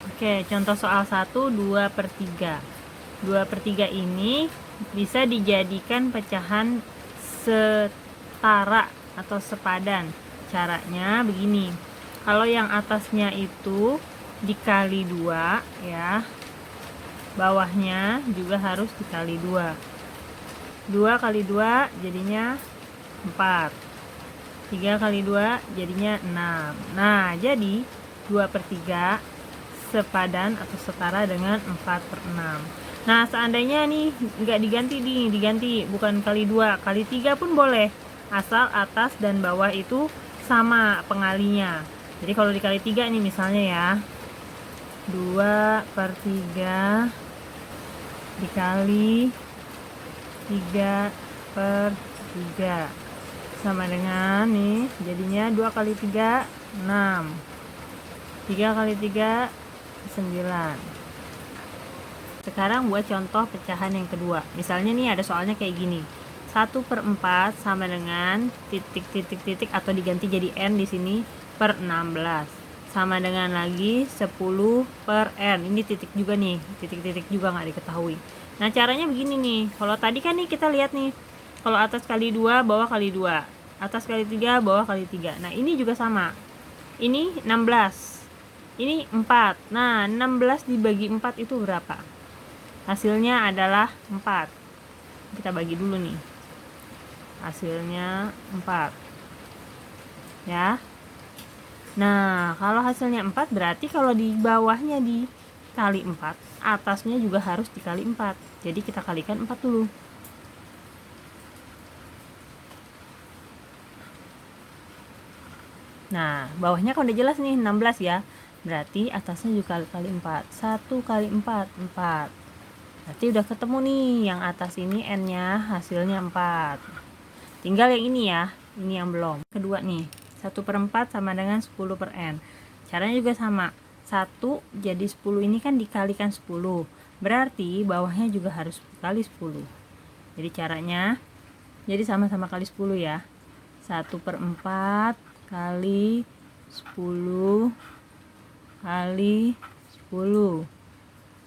Oke, contoh soal 1, 2/3. 2/3 ini bisa dijadikan pecahan setara atau sepadan. Caranya begini. Kalau yang atasnya itu dikali 2 ya, bawahnya juga harus dikali 2. 2 kali 2 jadinya 4. 3 kali 2 jadinya 6. Nah, jadi 2/3 sepadan atau setara dengan 4/6. Nah, seandainya nih nggak diganti nih, diganti bukan kali 2, kali 3 pun boleh, asal atas dan bawah itu sama pengalinya. Jadi kalau dikali 3 nih misalnya ya, 2/3 dikali 3/3 sama dengan nih, jadinya 2 kali 3 6, 3 kali 3 9. Sekarang buat contoh pecahan yang kedua. Misalnya nih ada soalnya kayak gini. 1/4 sama dengan titik atau diganti jadi n di sini per 16. Sama dengan lagi 10/n. Ini titik juga nih, titik-titik juga nggak diketahui. Nah, caranya begini nih. Kalau tadi kan nih kita lihat nih, kalau atas kali 2, bawah kali 2. Atas kali 3, bawah kali 3. Nah, ini juga sama. Ini 16. Ini 4. Nah, 16 dibagi 4 itu berapa? Hasilnya adalah 4. Kita bagi dulu nih. Hasilnya 4. Ya. Nah, kalau hasilnya 4 berarti kalau di bawahnya dikali 4, atasnya juga harus dikali 4. Jadi kita kalikan 4 dulu. Nah, bawahnya kan udah jelas nih 16 ya. Berarti atasnya juga kali 4. 1 kali 4, 4. Berarti udah ketemu nih, yang atas ini n-nya hasilnya 4. Tinggal yang ini ya, ini yang belum. Kedua nih, 1/4 sama dengan 10/n. Caranya juga sama. 1 jadi 10 ini kan dikalikan 10. Berarti bawahnya juga harus dikali 10. Jadi caranya, jadi sama-sama kali 10 ya. 1/4 kali 10 kali 10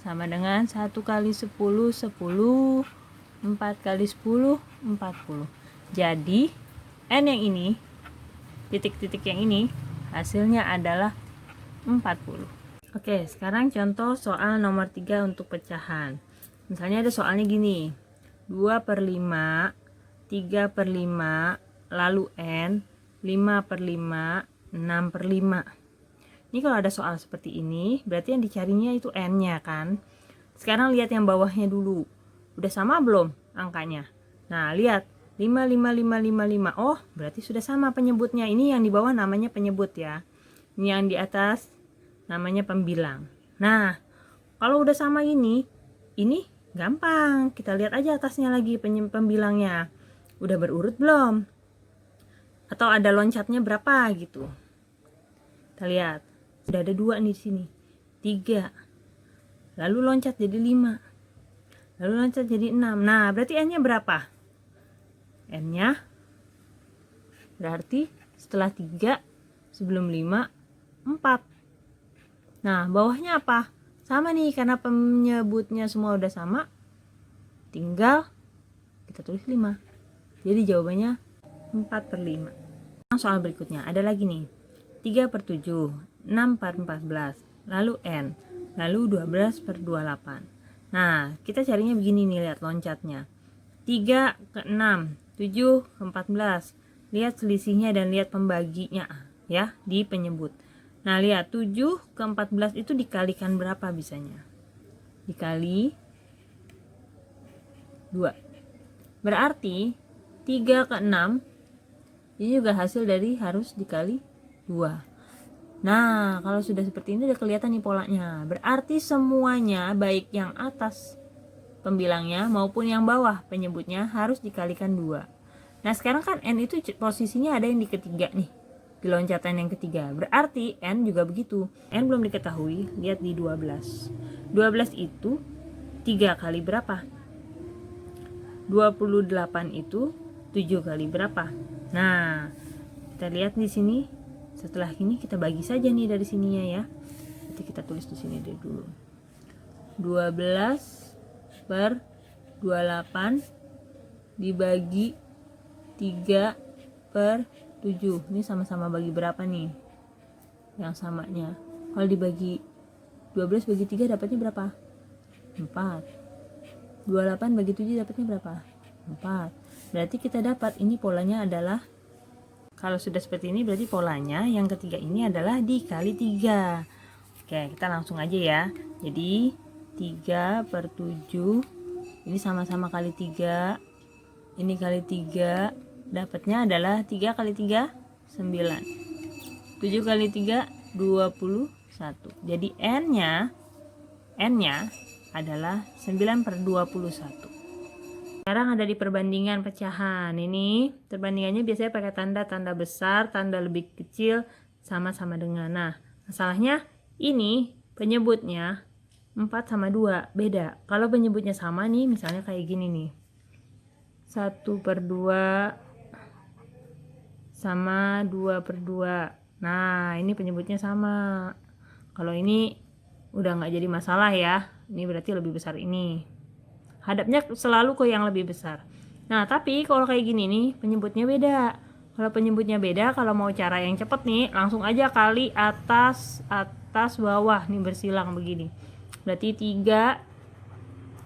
sama dengan 1 kali 10, 10. 4 kali 10, 40. Jadi n yang ini, titik-titik yang ini, hasilnya adalah 40. Oke, sekarang contoh soal nomor 3 untuk pecahan. Misalnya ada soalnya gini, 2/5, 3/5, lalu n, 5/5, 6/5. Ini kalau ada soal seperti ini, berarti yang dicarinya itu n-nya kan. Sekarang lihat yang bawahnya dulu. Udah sama belum angkanya? Nah, lihat. 5, 5, 5, 5, 5. Oh, berarti sudah sama penyebutnya. Ini yang di bawah namanya penyebut ya. Ini yang di atas namanya pembilang. Nah, kalau udah sama ini gampang. Kita lihat aja atasnya lagi pembilangnya. Udah berurut belum? Atau ada loncatnya berapa gitu. Kita lihat. Udah ada 2 nih di sini. 3. Lalu loncat jadi 5. Lalu loncat jadi 6. Nah, berarti n-nya berapa? N-nya berarti setelah 3 sebelum 5, 4. Nah, bawahnya apa? Sama nih, karena penyebutnya semua udah sama. Tinggal kita tulis 5. Jadi jawabannya 4/5. Soal berikutnya ada lagi nih. 3/7, 6/14, lalu n, lalu 12/28. Nah, kita carinya begini nih, lihat loncatnya. 3 ke 6, 7 ke 14. Lihat selisihnya dan lihat pembaginya ya di penyebut. Nah, lihat 7 ke 14 itu dikalikan berapa bisanya? Dikali 2. Berarti 3 ke 6 ini juga hasil dari harus dikali 2. Nah, kalau sudah seperti ini udah kelihatan nih polanya. Berarti semuanya, baik yang atas pembilangnya maupun yang bawah penyebutnya, harus dikalikan 2. Nah, sekarang kan n itu posisinya ada yang di ketiga nih, di loncatan yang ketiga. Berarti n juga begitu. N belum diketahui, lihat di 12. 12 itu 3 kali berapa? 28 itu 7 kali berapa? Nah, kita lihat di sini Setelah ini kita bagi saja nih dari sininya ya. Nanti kita tulis di sini dulu. 12 per 28 dibagi 3 per 7. Ini sama-sama bagi berapa nih? Yang samanya. Kalau dibagi 12 bagi 3 dapatnya berapa? 4. 28 bagi 7 dapatnya berapa? 4. Berarti kita dapat ini polanya adalah, kalau sudah seperti ini berarti polanya yang ketiga ini adalah dikali 3. Oke, kita langsung aja ya. Jadi 3 per 7 ini sama-sama kali 3. Ini kali 3, dapatnya adalah 3 kali 3 9. 7 kali 3 21. Jadi n-nya adalah 9 per 21. Sekarang ada di perbandingan pecahan. Ini perbandingannya biasanya pakai tanda besar, tanda lebih kecil, sama-sama dengan. Nah, masalahnya ini penyebutnya 4 sama 2 beda. Kalau penyebutnya sama nih, misalnya kayak gini nih, 1 per 2 sama 2 per 2. Nah, ini penyebutnya sama. Kalau ini udah nggak jadi masalah ya. Ini berarti lebih besar ini. Hadapnya selalu ke yang lebih besar. Nah, tapi kalau kayak gini nih, penyebutnya beda. Kalau penyebutnya beda, kalau mau cara yang cepet nih, langsung aja kali atas bawah nih, bersilang begini. Berarti 3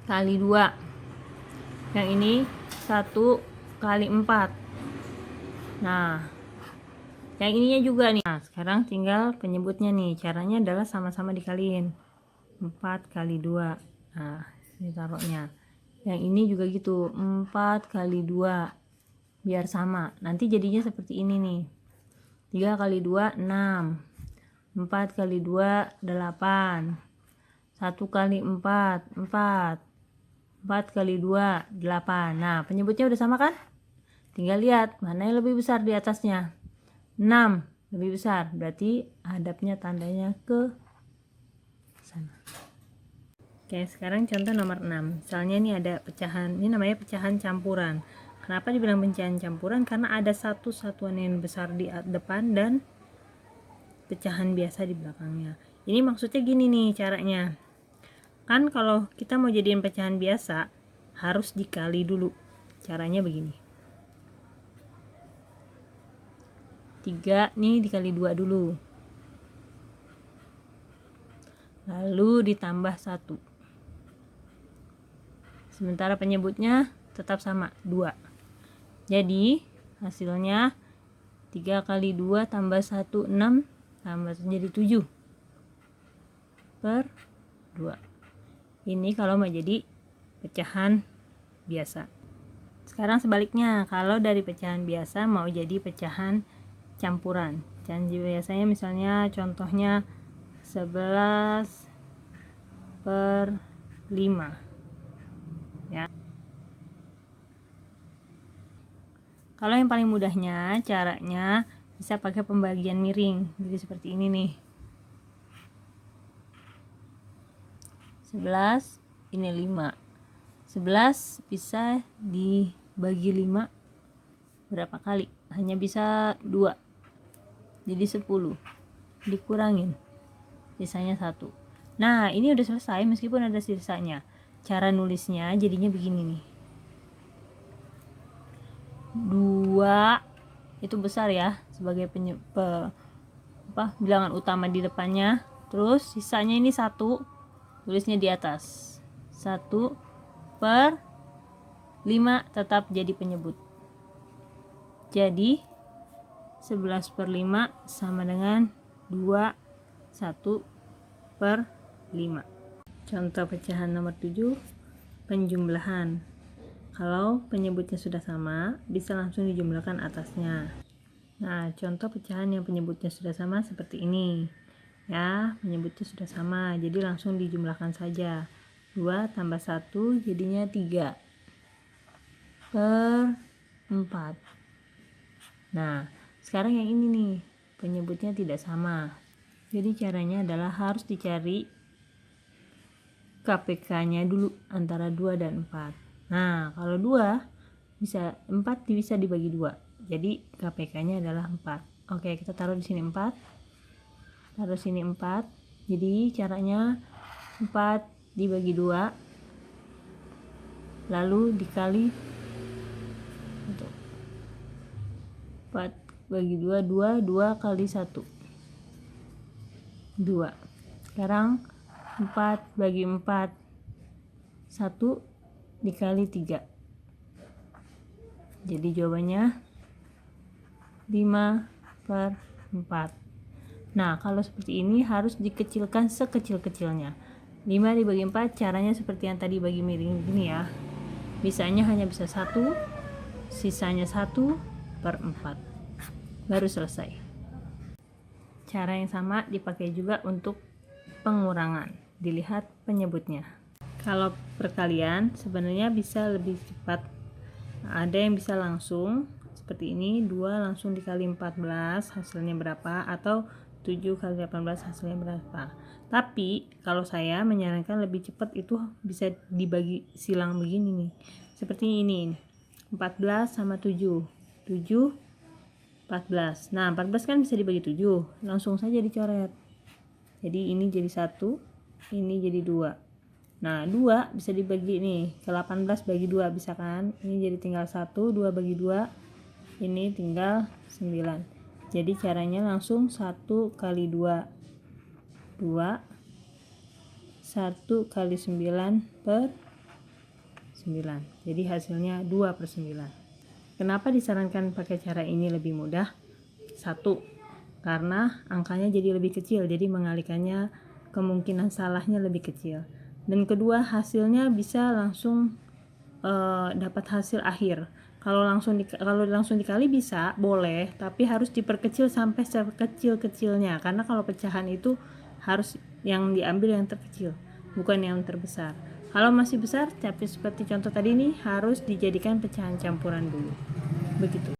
kali 2. Yang ini 1 kali 4. Nah, yang ininya juga nih. Nah, sekarang tinggal penyebutnya nih. Caranya adalah sama-sama dikaliin. 4 kali 2. Nah, ini taruhnya. Yang ini juga gitu, 4 kali 2. Biar sama. Nanti jadinya seperti ini nih. 3 kali 2 6. 4 kali 2 8. 1 kali 4 4. 4 kali 2 8. Nah, penyebutnya udah sama kan? Tinggal lihat mana yang lebih besar di atasnya. 6 lebih besar, berarti hadapnya tandanya ke sana. Oke, sekarang contoh nomor 6. Misalnya ini ada pecahan, ini namanya pecahan campuran. Kenapa dibilang pecahan campuran? Karena ada satu satuan yang besar di depan dan pecahan biasa di belakangnya. Ini maksudnya gini nih caranya. Kan kalau kita mau jadiin pecahan biasa, harus dikali dulu. Caranya begini. 3 nih dikali 2 dulu. Lalu ditambah 1. Sementara penyebutnya tetap sama, 2. Jadi hasilnya 3 kali 2 tambah 1 6 tambah jadi 7 per 2. Ini kalau mau jadi pecahan biasa. Sekarang sebaliknya, kalau dari pecahan biasa mau jadi pecahan campuran. Pecahan biasanya misalnya contohnya 11 per 5 ya. Kalau yang paling mudahnya caranya bisa pakai pembagian miring. Jadi seperti ini nih. 11 ini 5. 11 bisa dibagi 5 berapa kali? Hanya bisa 2. Jadi 10. Dikurangin. Sisanya 1. Nah, ini udah selesai meskipun ada sisanya. Cara nulisnya jadinya begini nih. 2 itu besar ya sebagai bilangan utama di depannya. Terus sisanya ini 1, tulisnya di atas. 1 per 5 tetap jadi penyebut. Jadi 11 per 5 sama dengan 1 per 5. Contoh pecahan nomor 7, penjumlahan. Kalau penyebutnya sudah sama, bisa langsung dijumlahkan atasnya. Nah, contoh pecahan yang penyebutnya sudah sama seperti ini. Ya, penyebutnya sudah sama, jadi langsung dijumlahkan saja. 2 tambah 1 jadinya 3 per 4. Nah, sekarang yang ini nih, penyebutnya tidak sama. Jadi caranya adalah harus dicari KPK-nya dulu antara 2 dan 4. Nah, kalau 2 bisa 4 bisa dibagi 2. Jadi KPK-nya adalah 4. Oke, kita taruh di sini 4. Taruh sini 4. Jadi caranya 4 dibagi 2 lalu dikali 4 bagi 2, 2 kali 1 2. Sekarang 4 bagi 4 1 dikali 3. Jadi jawabannya 5/4. Nah, kalau seperti ini harus dikecilkan sekecil-kecilnya. 5 dibagi 4 caranya seperti yang tadi bagi miring gini ya. Bisanya hanya bisa 1, sisanya 1/4. Baru selesai. Cara yang sama dipakai juga untuk pengurangan. Dilihat penyebutnya. Kalau perkalian sebenarnya bisa lebih cepat. Ada yang bisa langsung seperti ini, 2 langsung dikali 14 hasilnya berapa, atau 7 kali 18 hasilnya berapa. Tapi kalau saya menyarankan lebih cepat itu bisa dibagi silang begini nih. Seperti ini. 14 sama 7. 7 14. Nah, 14 kan bisa dibagi 7. Langsung saja dicoret. Jadi ini jadi 1, ini jadi 2. Nah, 2 bisa dibagi nih, ke 18 bagi 2 bisa kan? Ini jadi tinggal 1, 2 bagi 2. Ini tinggal 9. Jadi caranya langsung 1 kali 2. 2. 1 kali 9/9. Jadi hasilnya 2/9. Kenapa disarankan pakai cara ini lebih mudah? 1. Karena angkanya jadi lebih kecil, jadi mengalihkannya kemungkinan salahnya lebih kecil. Dan kedua, hasilnya bisa langsung dapat hasil akhir. Kalau langsung dikali bisa, boleh, tapi harus diperkecil sampai sekecil-kecilnya. Karena kalau pecahan itu harus yang diambil yang terkecil, bukan yang terbesar. Kalau masih besar, tapi seperti contoh tadi ini harus dijadikan pecahan campuran dulu. Begitu.